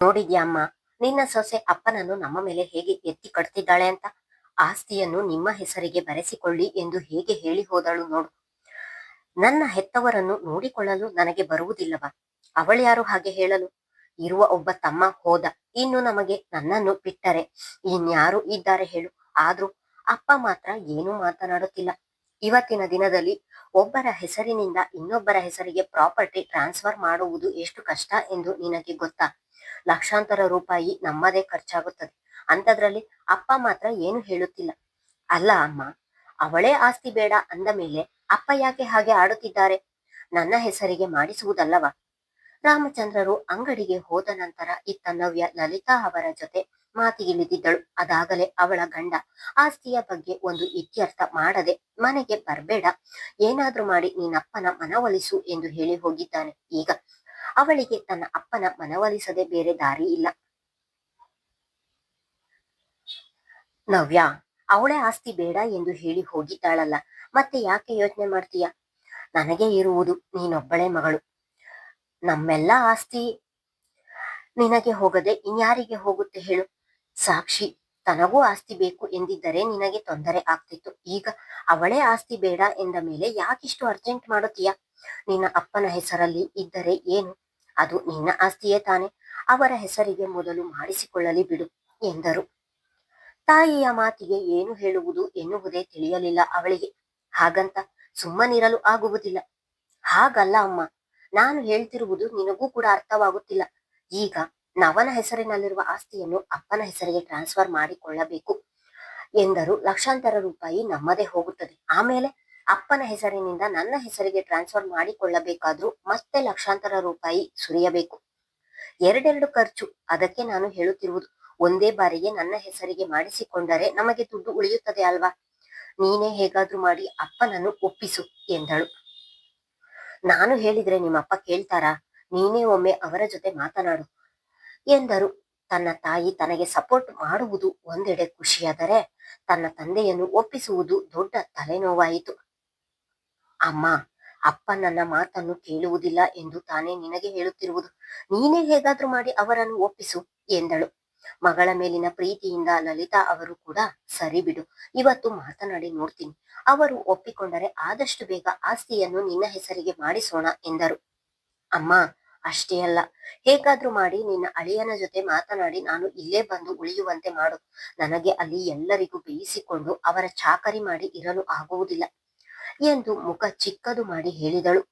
ನೋಡಿದ್ಯಾ ಅಮ್ಮ, ನಿನ್ನ ಸೊಸೆ ಅಪ್ಪನನ್ನು ನಮ್ಮ ಮೇಲೆ ಹೇಗೆ ಎತ್ತಿ ಕಟ್ತಿದ್ದಾಳೆ ಅಂತ. ಆಸ್ತಿಯನ್ನು ನಿಮ್ಮ ಹೆಸರಿಗೆ ಬರೆಸಿಕೊಳ್ಳಿ ಎಂದು ಹೇಗೆ ಹೇಳಿ ಹೋದಳು ನೋಡು. ನನ್ನ ಹೆತ್ತವರನ್ನು ನೋಡಿಕೊಳ್ಳಲು ನನಗೆ ಬರುವುದಿಲ್ಲವಾ? ಅವಳ್ಯಾರು ಹಾಗೆ ಹೇಳಲು? ಇರುವ ಒಬ್ಬ ತಮ್ಮ ಹೋದ, ಇನ್ನು ನಮಗೆ ನನ್ನನ್ನು ಬಿಟ್ಟರೆ ಇನ್ಯಾರು ಇದ್ದಾರೆ ಹೇಳು? ಆದ್ರೂ ಅಪ್ಪ ಮಾತ್ರ ಏನೂ ಮಾತನಾಡುತ್ತಿಲ್ಲ. ಇವತ್ತಿನ ದಿನದಲ್ಲಿ ಒಬ್ಬರ ಹೆಸರಿನಿಂದ ಇನ್ನೊಬ್ಬರ ಹೆಸರಿಗೆ ಪ್ರಾಪರ್ಟಿ ಟ್ರಾನ್ಸ್ಫರ್ ಮಾಡುವುದು ಎಷ್ಟು ಕಷ್ಟ ಎಂದು ನಿನಗೆ ಗೊತ್ತಾ? ಲಕ್ಷಾಂತರ ರೂಪಾಯಿ ನಮ್ಮದೇ ಖರ್ಚಾಗುತ್ತದೆ. ಅಂಥದ್ರಲ್ಲಿ ಅಪ್ಪ ಮಾತ್ರ ಏನು ಹೇಳುತ್ತಿಲ್ಲ. ಅಲ್ಲ ಅಮ್ಮ, ಅವಳೇ ಆಸ್ತಿ ಬೇಡ ಅಂದ ಮೇಲೆ ಅಪ್ಪ ಯಾಕೆ ಹಾಗೆ ಆಡುತ್ತಿದ್ದಾರೆ? ನನ್ನ ಹೆಸರಿಗೆ ಮಾಡಿಸುವುದಲ್ಲವಾ? ರಾಮಚಂದ್ರರು ಅಂಗಡಿಗೆ ಹೋದ ನಂತರ ಇತ್ತ ನವ್ಯ ಲಲಿತಾ ಅವರ ಜೊತೆ ಮಾತಿಗಿಳಿದಿದ್ದಳು. ಅದಾಗಲೇ ಅವಳ ಗಂಡ ಆಸ್ತಿಯ ಬಗ್ಗೆ ಒಂದು ಇತ್ಯರ್ಥ ಮಾಡದೆ ಮನೆಗೆ ಬರ್ಬೇಡ, ಏನಾದ್ರೂ ಮಾಡಿ ನಿನ್ನಪ್ಪನ ಮನವೊಲಿಸು ಎಂದು ಹೇಳಿ ಹೋಗಿದ್ದಾನೆ. ಈಗ ಅವಳಿಗೆ ತನ್ನ ಅಪ್ಪನ ಮನವೊಲಿಸದೆ ಬೇರೆ ದಾರಿ ಇಲ್ಲ. ನವ್ಯ, ಅವಳೇ ಆಸ್ತಿ ಬೇಡ ಎಂದು ಹೇಳಿ ಹೋಗಿದ್ದಾಳಲ್ಲ, ಮತ್ತೆ ಯಾಕೆ ಯೋಚನೆ ಮಾಡ್ತೀಯ? ನನಗೆ ಇರುವುದು ನೀನೊಬ್ಬಳೇ ಮಗಳು. ನಮ್ಮೆಲ್ಲ ಆಸ್ತಿ ನಿನಗೆ ಹೋಗದೆ ಇನ್ಯಾರಿಗೆ ಹೋಗುತ್ತೆ ಹೇಳು? ಸಾಕ್ಷಿ ತನಗೂ ಆಸ್ತಿ ಬೇಕು ಎಂದಿದ್ದರೆ ನಿನಗೆ ತೊಂದರೆ ಆಗ್ತಿತ್ತು. ಈಗ ಅವಳೇ ಆಸ್ತಿ ಬೇಡ ಎಂದ ಮೇಲೆ ಯಾಕಿಷ್ಟು ಅರ್ಜೆಂಟ್ ಮಾಡುತ್ತೀಯ? ನಿನ್ನ ಅಪ್ಪನ ಹೆಸರಲ್ಲಿ ಇದ್ದರೆ ಏನು, ಅದು ನಿನ್ನ ಆಸ್ತಿಯೇ ತಾನೆ. ಅವರ ಹೆಸರಿಗೆ ಮೊದಲು ಮಾಡಿಸಿಕೊಳ್ಳಲಿ ಬಿಡು ಎಂದರು. ತಾಯಿಯ ಮಾತಿಗೆ ಏನು ಹೇಳುವುದು ಎನ್ನುವುದೇ ತಿಳಿಯಲಿಲ್ಲ ಅವಳಿಗೆ. ಹಾಗಂತ ಸುಮ್ಮನಿರಲು ಆಗುವುದಿಲ್ಲ. ಹಾಗಲ್ಲ ಅಮ್ಮ, ನಾನು ಹೇಳ್ತಿರುವುದು ನಿನಗೂ ಕೂಡ ಅರ್ಥವಾಗುತ್ತಿಲ್ಲ. ಈಗ ನವನ ಹೆಸರಿನಲ್ಲಿರುವ ಆಸ್ತಿಯನ್ನು ಅಪ್ಪನ ಹೆಸರಿಗೆ ಟ್ರಾನ್ಸ್ಫರ್ ಮಾಡಿಕೊಳ್ಳಬೇಕು ಎಂದರು. ಲಕ್ಷಾಂತರ ರೂಪಾಯಿ ನಮ್ಮದೇ ಹೋಗುತ್ತದೆ. ಆಮೇಲೆ ಅಪ್ಪನ ಹೆಸರಿನಿಂದ ನನ್ನ ಹೆಸರಿಗೆ ಟ್ರಾನ್ಸ್ಫರ್ ಮಾಡಿಕೊಳ್ಳಬೇಕಾದ್ರೂ ಮತ್ತೆ ಲಕ್ಷಾಂತರ ರೂಪಾಯಿ ಸುರಿಯಬೇಕು. ಎರಡೆರಡು ಖರ್ಚು. ಅದಕ್ಕೆ ನಾನು ಹೇಳುತ್ತಿರುವುದು, ಒಂದೇ ಬಾರಿಗೆ ನನ್ನ ಹೆಸರಿಗೆ ಮಾಡಿಸಿಕೊಂಡರೆ ನಮಗೆ ದುಡ್ಡು ಉಳಿಯುತ್ತದೆ ಅಲ್ವಾ? ನೀನೇ ಹೇಗಾದ್ರೂ ಮಾಡಿ ಅಪ್ಪನನ್ನು ಒಪ್ಪಿಸು ಎಂದಳು. ನಾನು ಹೇಳಿದ್ರೆ ನಿಮ್ಮಪ್ಪ ಕೇಳ್ತಾರಾ? ನೀನೇ ಒಮ್ಮೆ ಅವರ ಜೊತೆ ಮಾತನಾಡು ಎಂದರು. ತನ್ನ ತಾಯಿ ತನಗೆ ಸಪೋರ್ಟ್ ಮಾಡುವುದು ಒಂದೆಡೆ ಖುಷಿಯಾದರೆ, ತನ್ನ ತಂದೆಯನ್ನು ಒಪ್ಪಿಸುವುದು ದೊಡ್ಡ ತಲೆನೋವಾಯಿತು. ಅಮ್ಮ, ಅಪ್ಪ ನನ್ನ ಮಾತನ್ನು ಕೇಳುವುದಿಲ್ಲ ಎಂದು ತಾನೇ ನಿನಗೆ ಹೇಳುತ್ತಿರುವುದು. ನೀನೇ ಹೇಗಾದ್ರೂ ಮಾಡಿ ಅವರನ್ನು ಒಪ್ಪಿಸು ಎಂದಳು. ಮಗಳ ಮೇಲಿನ ಪ್ರೀತಿಯಿಂದ ಲಲಿತಾ ಅವರು ಕೂಡ, ಸರಿ ಬಿಡು, ಇವತ್ತು ಮಾತನಾಡಿ ನೋಡ್ತೀನಿ. ಅವರು ಒಪ್ಪಿಕೊಂಡರೆ ಆದಷ್ಟು ಬೇಗ ಆಸ್ತಿಯನ್ನು ನಿನ್ನ ಹೆಸರಿಗೆ ಮಾಡಿಸೋಣ ಎಂದರು. ಅಮ್ಮ, ಅಷ್ಟೇ ಅಲ್ಲ, ಹೇಗಾದ್ರೂ ಮಾಡಿ ನಿನ್ನ ಅಳಿಯನ ಜೊತೆ ಮಾತನಾಡಿ ನಾನು ಇಲ್ಲೇ ಬಂದು ಉಳಿಯುವಂತೆ ಮಾಡು. ನನಗೆ ಅಲ್ಲಿ ಎಲ್ಲರಿಗೂ ಬೇಯಿಸಿಕೊಂಡು ಅವರ ಚಾಕರಿ ಮಾಡಿ ಇರಲು ಆಗುವುದಿಲ್ಲ ಎಂದು ಮುಖ ಚಿಕ್ಕದು ಮಾಡಿ ಹೇಳಿದಳು.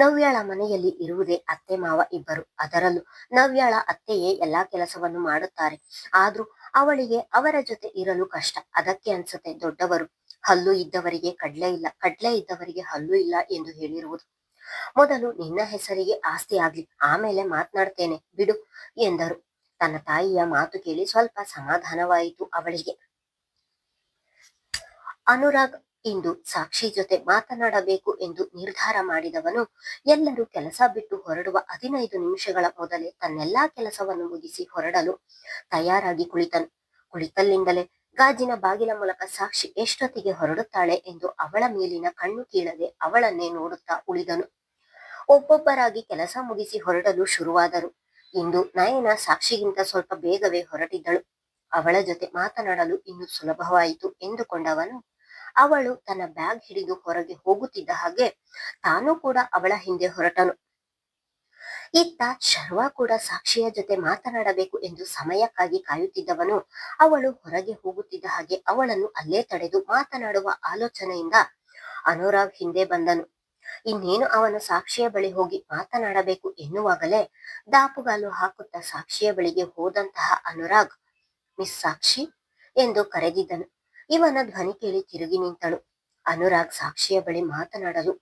ನವ್ಯಾಳ ಮನೆಯಲ್ಲಿ ಇರುವುದೇ ಅತ್ತೆ ಮಾವ ಇಬ್ಬರು. ಅದರಲ್ಲೂ ನವ್ಯಾಳ ಅತ್ತೆಯೇ ಎಲ್ಲಾ ಕೆಲಸವನ್ನು ಮಾಡುತ್ತಾರೆ. ಆದ್ರೂ ಅವಳಿಗೆ ಅವರ ಜೊತೆ ಇರಲು ಕಷ್ಟ. ಅದಕ್ಕೆ ಅನ್ಸುತ್ತೆ ದೊಡ್ಡವರು ಹಲ್ಲು ಇದ್ದವರಿಗೆ ಕಡ್ಲೆ ಇಲ್ಲ, ಕಡ್ಲೆ ಇದ್ದವರಿಗೆ ಹಲ್ಲು ಇಲ್ಲ ಎಂದು ಹೇಳಿರುವುದು. ಮೊದಲು ನಿನ್ನ ಹೆಸರಿಗೆ ಆಸ್ತಿ ಆಗ್ಲಿ, ಆಮೇಲೆ ಮಾತನಾಡ್ತೇನೆ ಬಿಡು ಎಂದರು. ತನ್ನ ತಾಯಿಯ ಮಾತು ಕೇಳಿ ಸ್ವಲ್ಪ ಸಮಾಧಾನವಾಯಿತು ಅವಳಿಗೆ. ಅನುರಾಗ್ ಇಂದು ಸಾಕ್ಷಿ ಜೊತೆ ಮಾತನಾಡಬೇಕು ಎಂದು ನಿರ್ಧಾರ ಮಾಡಿದವನು ಎಲ್ಲರೂ ಕೆಲಸ ಬಿಟ್ಟು ಹೊರಡುವ 15 ನಿಮಿಷಗಳ ಮೊದಲೇ ತನ್ನೆಲ್ಲಾ ಕೆಲಸವನ್ನು ಮುಗಿಸಿ ಹೊರಡಲು ತಯಾರಾಗಿ ಕುಳಿತನು. ಕುಳಿತಲ್ಲಿಂದಲೇ ಗಾಜಿನ ಬಾಗಿಲ ಮೂಲಕ ಸಾಕ್ಷಿ ಎಷ್ಟೊತ್ತಿಗೆ ಹೊರಡುತ್ತಾಳೆ ಎಂದು ಅವಳ ಮೇಲಿನ ಕಣ್ಣು ಕೀಳದೆ ಅವಳನ್ನೇ ನೋಡುತ್ತಾ ಉಳಿದನು. ಒಬ್ಬೊಬ್ಬರಾಗಿ ಕೆಲಸ ಮುಗಿಸಿ ಹೊರಡಲು ಶುರುವಾದರು. ಇಂದು ನಯನ ಸಾಕ್ಷಿಗಿಂತ ಸ್ವಲ್ಪ ಬೇಗವೇ ಹೊರಟಿದ್ದಳು. ಅವಳ ಜೊತೆ ಮಾತನಾಡಲು ಇನ್ನು ಸುಲಭವಾಯಿತು ಎಂದುಕೊಂಡವನು ಅವಳು ತನ್ನ ಬ್ಯಾಗ್ ಹಿಡಿದು ಹೊರಗೆ ಹೋಗುತ್ತಿದ್ದ ಹಾಗೆ ತಾನೂ ಕೂಡ ಅವಳ ಹಿಂದೆ ಹೊರಟನು. ಇತ್ತ ಶರ್ವಾ ಕೂಡ ಸಾಕ್ಷಿಯ ಜೊತೆ ಮಾತನಾಡಬೇಕು ಎಂದು ಸಮಯಕ್ಕಾಗಿ ಕಾಯುತ್ತಿದ್ದವನು ಅವಳು ಹೊರಗೆ ಹೋಗುತ್ತಿದ್ದ ಹಾಗೆ ಅವಳನ್ನು ಅಲ್ಲೇ ತಡೆದು ಮಾತನಾಡುವ ಆಲೋಚನೆಯಿಂದ ಅನುರಾಗ್ ಹಿಂದೆ ಬಂದನು. ಇನ್ನೇನು ಅವನು ಸಾಕ್ಷಿಯ ಬಳಿ ಹೋಗಿ ಮಾತನಾಡಬೇಕು ಎನ್ನುವಾಗಲೇ ದಾಪುಗಾಲು ಹಾಕುತ್ತಾ ಸಾಕ್ಷಿಯ ಬಳಿಗೆ ಹೋದಂತಹ ಅನುರಾಗ್, ಮಿಸ್ ಸಾಕ್ಷಿ ಎಂದು ಕರೆದಿದ್ದನು. ಇವನ ಧ್ವನಿ ಕೇಳಿ ತಿರುಗಿ ನಿಂತಳು. ಅನುರಾಗ್ ಸಾಕ್ಷಿಯ ಬಳಿ ಮಾತನಾಡಲು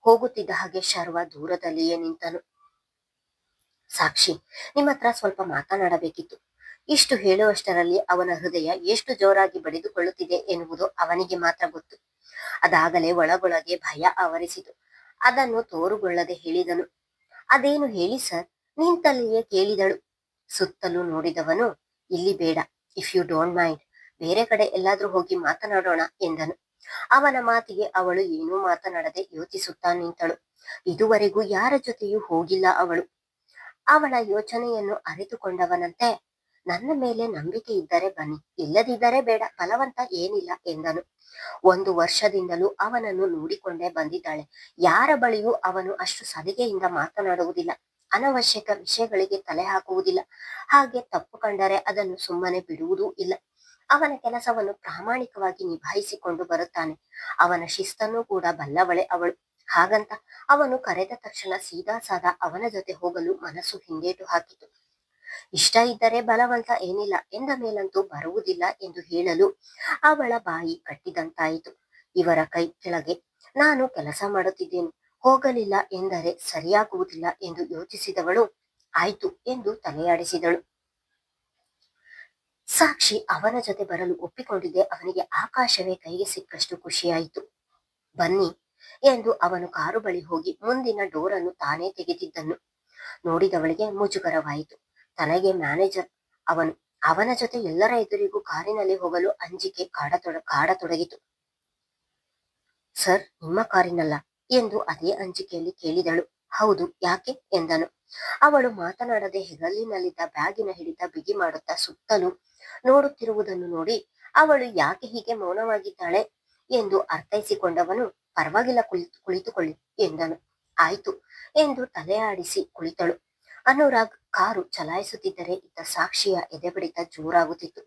ಹೋಗುತ್ತಿದ್ದ ಹಾಗೆ ಶರ್ವ ದೂರದಲ್ಲಿಯೇ ನಿಂತನು. ಸಾಕ್ಷಿ, ನಿಮ್ಮ ಹತ್ರ ಸ್ವಲ್ಪ ಮಾತನಾಡಬೇಕಿತ್ತು. ಇಷ್ಟು ಹೇಳುವಷ್ಟರಲ್ಲಿ ಅವನ ಹೃದಯ ಎಷ್ಟು ಜೋರಾಗಿ ಬಡಿದುಕೊಳ್ಳುತ್ತಿದೆ ಎನ್ನುವುದು ಅವನಿಗೆ ಮಾತ್ರ ಗೊತ್ತು. ಅದಾಗಲೇ ಒಳಗೊಳಗೆ ಭಯ ಆವರಿಸಿತು. ಅದನ್ನು ತೋರುಗೊಳ್ಳದೆ ಹೇಳಿದನು, ಅದೇನು ಹೇಳಿ ಸರ್. ನಿಂತಲ್ಲಿಯೇ ಕೇಳಿದಳು. ಸುತ್ತಲೂ ನೋಡಿದವನು, ಇಲ್ಲಿ ಬೇಡ, ಇಫ್ ಯು ಡೋಂಟ್ ಮೈಂಡ್, ಬೇರೆ ಕಡೆ ಎಲ್ಲಾದ್ರೂ ಹೋಗಿ ಮಾತನಾಡೋಣ ಎಂದನು. ಅವನ ಮಾತಿಗೆ ಅವಳು ಏನೂ ಮಾತನಾಡದೆ ಯೋಚಿಸುತ್ತಾ ನಿಂತಳು. ಇದುವರೆಗೂ ಯಾರ ಜೊತೆಯೂ ಹೋಗಿಲ್ಲ ಅವಳು. ಅವಳ ಯೋಚನೆಯನ್ನು ಅರಿತುಕೊಂಡವನಂತೆ, ನನ್ನ ಮೇಲೆ ನಂಬಿಕೆ ಇದ್ದರೆ ಬನ್ನಿ, ಇಲ್ಲದಿದ್ದರೆ ಬೇಡ, ಬಲವಂತ ಏನಿಲ್ಲ ಎಂದನು. 1 ವರ್ಷದಿಂದಲೂ ಅವನನ್ನು ನೋಡಿಕೊಂಡೇ ಬಂದಿದ್ದಾಳೆ. ಯಾರ ಬಳಿಯೂ ಅವನು ಅಷ್ಟು ಸಲಿಗೆಯಿಂದ ಮಾತನಾಡುವುದಿಲ್ಲ, ಅನವಶ್ಯಕ ವಿಷಯಗಳಿಗೆ ತಲೆ ಹಾಕುವುದಿಲ್ಲ. ಹಾಗೆ ತಪ್ಪು ಕಂಡರೆ ಅದನ್ನು ಸುಮ್ಮನೆ ಬಿಡುವುದೂ ಇಲ್ಲ. ಅವನ ಕೆಲಸವನ್ನು ಪ್ರಾಮಾಣಿಕವಾಗಿ ನಿಭಾಯಿಸಿಕೊಂಡು ಬರುತ್ತಾನೆ. ಅವನ ಶಿಸ್ತನ್ನು ಕೂಡ ಬಲ್ಲವಳೆ ಅವಳು. ಹಾಗಂತ ಅವನು ಕರೆದ ತಕ್ಷಣ ಸೀದಾ ಸಾದಾ ಅವನ ಜೊತೆ ಹೋಗಲು ಮನಸ್ಸು ಹಿಂದೇಟು ಹಾಕಿತು. ಇಷ್ಟ ಇದ್ದರೆ ಬಲವಂತ ಏನಿಲ್ಲ, ಎಂದ ಮೇಲಂತೂ ಬರುವುದಿಲ್ಲ ಎಂದು ಹೇಳಲು ಅವಳ ಬಾಯಿ ಕಟ್ಟಿದಂತಾಯಿತು. ಇವರ ಕೈ ಕೆಳಗೆ ನಾನು ಕೆಲಸ ಮಾಡುತ್ತಿದ್ದೇನೆ, ಹೋಗಲಿಲ್ಲ ಎಂದರೆ ಸರಿಯಾಗುವುದಿಲ್ಲ ಎಂದು ಯೋಚಿಸಿದವಳು ಆಯ್ತು ಎಂದು ತಲೆಯಾಡಿಸಿದಳು. ಸಾಕ್ಷಿ ಅವನ ಜೊತೆ ಬರಲು ಒಪ್ಪಿಕೊಂಡಿದ್ದೆ ಅವನಿಗೆ ಆಕಾಶವೇ ಕೈಗೆ ಸಿಕ್ಕಷ್ಟು ಖುಷಿಯಾಯಿತು. ಬನ್ನಿ ಎಂದು ಅವನು ಕಾರು ಬಳಿ ಹೋಗಿ ಮುಂದಿನ ಡೋರನ್ನು ತಾನೇ ತೆಗೆದಿದ್ದನ್ನು ನೋಡಿದವಳಿಗೆ ಮುಜುಗರವಾಯಿತು. ತನಗೆ ಮ್ಯಾನೇಜರ್ ಅವನು. ಅವನ ಜೊತೆ ಎಲ್ಲರ ಎದುರಿಗೂ ಕಾರಿನಲ್ಲಿ ಹೋಗಲು ಅಂಜಿಕೆ ಕಾಡತೊಡಗಿತು. ಸರ್, ನಿಮ್ಮ ಕಾರಿನಲ್ಲ ಎಂದು ಅದೇ ಅಂಜಿಕೆಯಲ್ಲಿ ಕೇಳಿದಳು. ಹೌದು, ಯಾಕೆ ಎಂದನು. ಅವಳು ಮಾತನಾಡದೆ ಹೆಗಲಿನಲ್ಲಿದ್ದ ಬ್ಯಾಗಿನ ಹಿಡಿತ ಬಿಗಿ ಮಾಡುತ್ತಾ ಸುತ್ತಲೂ ನೋಡುತ್ತಿರುವುದನ್ನು ನೋಡಿ ಅವಳು ಯಾಕೆ ಹೀಗೆ ಮೌನವಾಗಿದ್ದಾಳೆ ಎಂದು ಅರ್ಥೈಸಿಕೊಂಡವನು, ಪರವಾಗಿಲ್ಲ, ಕುಳಿತುಕೊಳ್ಳಿ ಎಂದನು. ಆಯ್ತು ಎಂದು ತಲೆಯಾಡಿಸಿ ಕುಳಿತಳು. ಅನುರಾಗ್ ಕಾರು ಚಲಾಯಿಸುತ್ತಿದ್ದರೆ ಇದ್ದ ಸಾಕ್ಷಿಯ ಎದೆಬಡಿತ ಜೋರಾಗುತ್ತಿತ್ತು.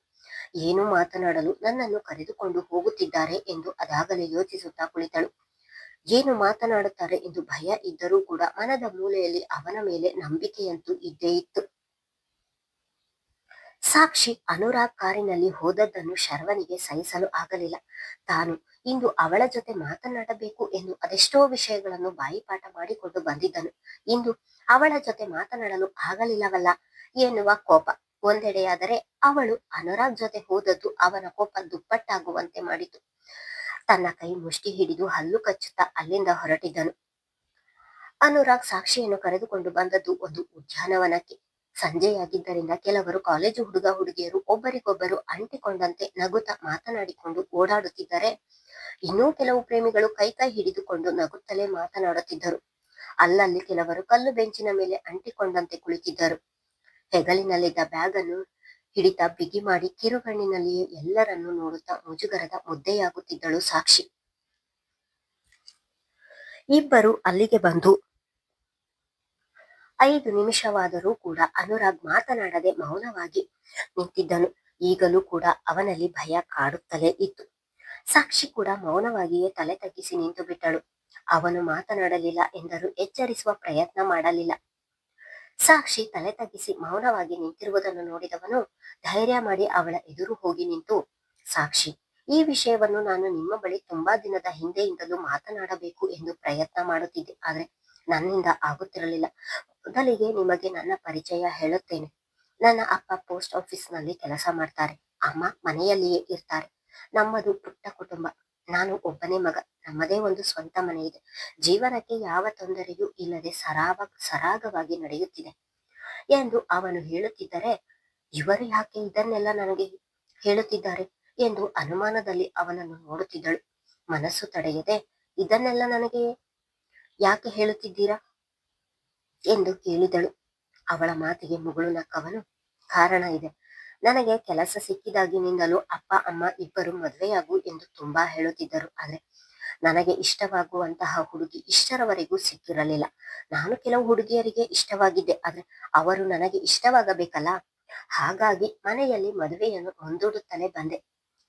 ಏನು ಮಾತನಾಡಲು ನನ್ನನ್ನು ಕರೆದುಕೊಂಡು ಹೋಗುತ್ತಿದ್ದಾರೆ ಎಂದು ಅದಾಗಲೇ ಯೋಚಿಸುತ್ತಾ ಕುಳಿತಳು. ಏನು ಮಾತನಾಡುತ್ತಾರೆ ಎಂದು ಭಯ ಇದ್ದರೂ ಕೂಡ ಮನದ ಮೂಲೆಯಲ್ಲಿ ಅವನ ಮೇಲೆ ನಂಬಿಕೆಯಂತೂ ಇದ್ದೇ ಇತ್ತು. ಸಾಕ್ಷಿ ಅನುರಾಗ್ ಕಾರಿನಲ್ಲಿ ಹೋದದ್ದನ್ನು ಶರ್ವನಿಗೆ ಸಹಿಸಲು ಆಗಲಿಲ್ಲ. ತಾನು ಇಂದು ಅವಳ ಜೊತೆ ಮಾತನಾಡಬೇಕು ಎಂದು ಅದೆಷ್ಟೋ ವಿಷಯಗಳನ್ನು ಬಾಯಿಪಾಠ ಮಾಡಿಕೊಂಡು ಬಂದಿದ್ದನು. ಇಂದು ಅವಳ ಜೊತೆ ಮಾತನಾಡಲು ಆಗಲಿಲ್ಲವಲ್ಲ ಎನ್ನುವ ಕೋಪ ಒಂದೆಡೆಯಾದರೆ, ಅವಳು ಅನುರಾಗ್ ಜೊತೆ ಹೋದದ್ದು ಅವನ ಕೋಪ ದುಪ್ಪಟ್ಟಾಗುವಂತೆ ಮಾಡಿತು. ತನ್ನ ಕೈ ಮುಷ್ಟಿ ಹಿಡಿದು ಹಲ್ಲು ಕಚ್ಚುತ್ತಾ ಅಲ್ಲಿಂದ ಹೊರಟಿದ್ದನು. ಅನುರಾಗ್ ಸಾಕ್ಷಿಯನ್ನು ಕರೆದುಕೊಂಡು ಬಂದದ್ದು ಒಂದು ಉದ್ಯಾನವನಕ್ಕೆ. ಸಂಜೆಯಾಗಿದ್ದರಿಂದ ಕೆಲವರು ಕಾಲೇಜು ಹುಡುಗ ಹುಡುಗಿಯರು ಒಬ್ಬರಿಗೊಬ್ಬರು ಅಂಟಿಕೊಂಡಂತೆ ನಗುತ್ತಾ ಮಾತನಾಡಿಕೊಂಡು ಓಡಾಡುತ್ತಿದ್ದರೆ, ಇನ್ನೂ ಕೆಲವು ಪ್ರೇಮಿಗಳು ಕೈ ಕೈ ಹಿಡಿದುಕೊಂಡು ನಗುತ್ತಲೇ ಮಾತನಾಡುತ್ತಿದ್ದರು. ಅಲ್ಲಲ್ಲಿ ಕೆಲವರು ಕಲ್ಲು ಬೆಂಚಿನ ಮೇಲೆ ಅಂಟಿಕೊಂಡಂತೆ ಕುಳಿತಿದ್ದರು. ಹೆಗಲಿನಲ್ಲಿದ್ದ ಬ್ಯಾಗ್ ಅನ್ನು ಹಿಡಿತ ಬಿಗಿ ಮಾಡಿ ಕಿರುಗಣ್ಣಿನಲ್ಲಿಯೇ ಎಲ್ಲರನ್ನೂ ನೋಡುತ್ತಾ ಮುಜುಗರದ ಮುದ್ದೆಯಾಗುತ್ತಿದ್ದಳು ಸಾಕ್ಷಿ. ಇಬ್ಬರು ಅಲ್ಲಿಗೆ ಬಂದು 5 ನಿಮಿಷವಾದರೂ ಕೂಡ ಅನುರಾಗ್ ಮಾತನಾಡದೆ ಮೌನವಾಗಿ ನಿಂತಿದ್ದನು. ಈಗಲೂ ಕೂಡ ಅವನಲ್ಲಿ ಭಯ ಕಾಡುತ್ತಲೇ ಇತ್ತು. ಸಾಕ್ಷಿ ಕೂಡ ಮೌನವಾಗಿಯೇ ತಲೆ ತಗ್ಗಿಸಿ ನಿಂತು ಬಿಟ್ಟಳು. ಅವನು ಮಾತನಾಡಲಿಲ್ಲ ಎಂದರೂ ಎಚ್ಚರಿಸುವ ಪ್ರಯತ್ನ ಮಾಡಲಿಲ್ಲ. ಸಾಕ್ಷಿ ತಲೆ ತಗ್ಗಿಸಿ ಮೌನವಾಗಿ ನಿಂತಿರುವುದನ್ನು ನೋಡಿದವನು ಧೈರ್ಯ ಮಾಡಿ ಅವಳ ಎದುರು ಹೋಗಿ ನಿಂತು, ಸಾಕ್ಷಿ, ಈ ವಿಷಯವನ್ನು ನಾನು ನಿಮ್ಮ ಬಳಿ ತುಂಬಾ ದಿನದ ಹಿಂದೆಯಿಂದಲೂ ಮಾತನಾಡಬೇಕು ಎಂದು ಪ್ರಯತ್ನ ಮಾಡುತ್ತಿದ್ದೆ, ಆದ್ರೆ ನನ್ನಿಂದ ಆಗುತ್ತಿರಲಿಲ್ಲ. ಮೊದಲಿಗೆ ನಿಮಗೆ ನನ್ನ ಪರಿಚಯ ಹೇಳುತ್ತೇನೆ. ನನ್ನ ಅಪ್ಪ ಪೋಸ್ಟ್ ಆಫೀಸ್ ನಲ್ಲಿ ಕೆಲಸ ಮಾಡ್ತಾರೆ, ಅಮ್ಮ ಮನೆಯಲ್ಲಿಯೇ ಇರ್ತಾರೆ. ನಮ್ಮದು ಪುಟ್ಟ ಕುಟುಂಬ. ನಾನು ಒಬ್ಬನೇ ಮಗ. ನಮ್ಮದೇ ಒಂದು ಸ್ವಂತ ಮನೆ ಇದೆ. ಜೀವನಕ್ಕೆ ಯಾವ ತೊಂದರೆಯೂ ಇಲ್ಲದೆ ಸರಾಗವಾಗಿ ನಡೆಯುತ್ತಿದೆ ಎಂದು ಅವನು ಹೇಳುತ್ತಿದ್ದರೆ, ಇವರು ಯಾಕೆ ಇದನ್ನೆಲ್ಲ ನನಗೆ ಹೇಳುತ್ತಿದ್ದಾರೆ ಎಂದು ಅನುಮಾನದಲ್ಲಿ ಅವನನ್ನು ನೋಡುತ್ತಿದ್ದಳು. ಮನಸ್ಸು ತಡೆಯದೆ, ಇದನ್ನೆಲ್ಲ ನನಗೆ ಯಾಕೆ ಹೇಳುತ್ತಿದ್ದೀರಾ ಎಂದು ಕೇಳಿದಳು. ಅವಳ ಮಾತಿಗೆ ಮುಗುಳು ನಕ್ಕವನು, ಕಾರಣ ಇದೆ. ನನಗೆ ಕೆಲಸ ಸಿಕ್ಕಿದಾಗಿನಿಂದಲೂ ಅಪ್ಪ ಅಮ್ಮ ಇಬ್ಬರು ಮದುವೆಯಾಗು ಎಂದು ತುಂಬಾ ಹೇಳುತ್ತಿದ್ದರು. ಆದ್ರೆ ನನಗೆ ಇಷ್ಟವಾಗುವಂತಹ ಹುಡುಗಿ ಇಷ್ಟರವರೆಗೂ ಸಿಕ್ಕಿರಲಿಲ್ಲ. ನಾನು ಕೆಲವು ಹುಡುಗಿಯರಿಗೆ ಇಷ್ಟವಾಗಿದ್ದೆ, ಆದ್ರೆ ಅವರು ನನಗೆ ಇಷ್ಟವಾಗಬೇಕಲ್ಲ. ಹಾಗಾಗಿ ಮನೆಯಲ್ಲಿ ಮದುವೆಯನ್ನು ಮುಂದೂಡುತ್ತಲೇ ಬಂದೆ.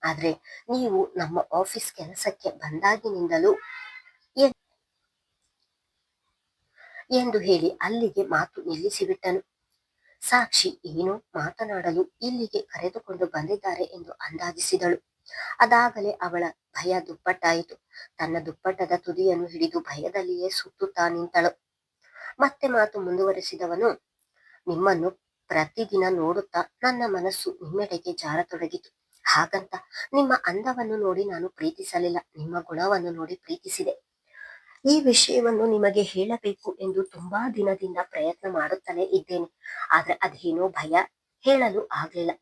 ಆದ್ರೆ ನೀವು ನಮ್ಮ ಆಫೀಸ್ ಕೆಲಸಕ್ಕೆ ಬಂದಾಗಿನಿಂದಲೂ ಎಂದು ಹೇಳಿ ಅಲ್ಲಿಗೆ ಮಾತು ನಿಲ್ಲಿಸಿಬಿಟ್ಟನು. ಸಾಕ್ಷಿ ಏನೋ ಮಾತನಾಡಲು ಇಲ್ಲಿಗೆ ಕರೆದುಕೊಂಡು ಬಂದಿದ್ದಾರೆ ಎಂದು ಅಂದಾಜಿಸಿದಳು. ಅದಾಗಲೇ ಅವಳ ಭಯ ದುಪ್ಪಟ್ಟಾಯಿತು. ತನ್ನ ದುಪ್ಪಟ್ಟದ ತುದಿಯನ್ನು ಹಿಡಿದು ಭಯದಲ್ಲಿಯೇ ಸುತ್ತುತ್ತಾ ನಿಂತಳು. ಮತ್ತೆ ಮಾತು ಮುಂದುವರೆಸಿದವನು, ನಿಮ್ಮನ್ನು ಪ್ರತಿದಿನ ನೋಡುತ್ತಾ ನನ್ನ ಮನಸ್ಸು ನಿಮ್ಮೆಡೆಗೆ ಜಾರತೊಡಗಿತು. ಹಾಗಂತ ನಿಮ್ಮ ಅಂದವನ್ನು ನೋಡಿ ನಾನು ಪ್ರೀತಿಸಲಿಲ್ಲ, ನಿಮ್ಮ ಗುಣವನ್ನು ನೋಡಿ ಪ್ರೀತಿಸಿದೆ. ಈ ವಿಷಯವನ್ನು ನಿಮಗೆ ಹೇಳಬೇಕು ಎಂದು ತುಂಬಾ ದಿನದಿಂದ ಪ್ರಯತ್ನ ಮಾಡುತ್ತಲೇ ಇದ್ದೇನೆ, ಆದ್ರೆ ಅದೇನೋ ಭಯ, ಹೇಳಲು ಆಗ್ಲಿಲ್ಲ.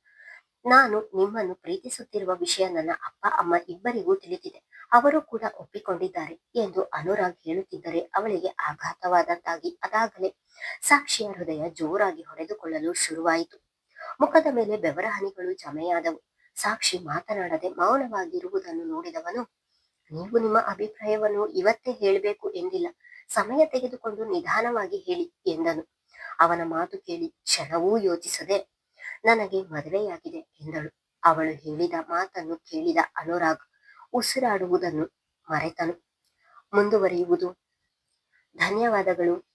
ನಾನು ನಿಮ್ಮನ್ನು ಪ್ರೀತಿಸುತ್ತಿರುವ ವಿಷಯ ನನ್ನ ಅಪ್ಪ ಅಮ್ಮ ಇಬ್ಬರಿಗೂ ತಿಳಿದಿದೆ. ಅವರು ಕೂಡ ಒಪ್ಪಿಕೊಂಡಿದ್ದಾರೆ ಎಂದು ಅನುರಾಗ್ ಹೇಳುತ್ತಿದ್ದರೆ ಅವಳಿಗೆ ಆಘಾತವಾದಂತಾಗಿ ಅದಾಗಲೇ ಸಾಕ್ಷಿಯ ಹೃದಯ ಜೋರಾಗಿ ಹೊಡೆದುಕೊಳ್ಳಲು ಶುರುವಾಯಿತು. ಮುಖದ ಮೇಲೆ ಬೆವರ ಹನಿಗಳು ಜಮೆಯಾದವು. ಸಾಕ್ಷಿ ಮಾತನಾಡದೆ ಮೌನವಾಗಿರುವುದನ್ನು ನೋಡಿದವನು, ನೀವು ನಿಮ್ಮ ಅಭಿಪ್ರಾಯವನ್ನು ಇವತ್ತೇ ಹೇಳಬೇಕು ಎಂದಿಲ್ಲ, ಸಮಯ ತೆಗೆದುಕೊಂಡು ನಿಧಾನವಾಗಿ ಹೇಳಿ ಎಂದನು. ಅವನ ಮಾತು ಕೇಳಿ ಕ್ಷಣವೂ ಯೋಚಿಸದೆ, ನನಗೆ ಮದುವೆಯಾಗಿದೆ ಎಂದಳು. ಅವಳು ಹೇಳಿದ ಮಾತನ್ನು ಕೇಳಿದ ಅನುರಾಗ್ ಉಸಿರಾಡುವುದನ್ನು ಮರೆತನು. ಮುಂದುವರಿಯುವುದು. ಧನ್ಯವಾದಗಳು.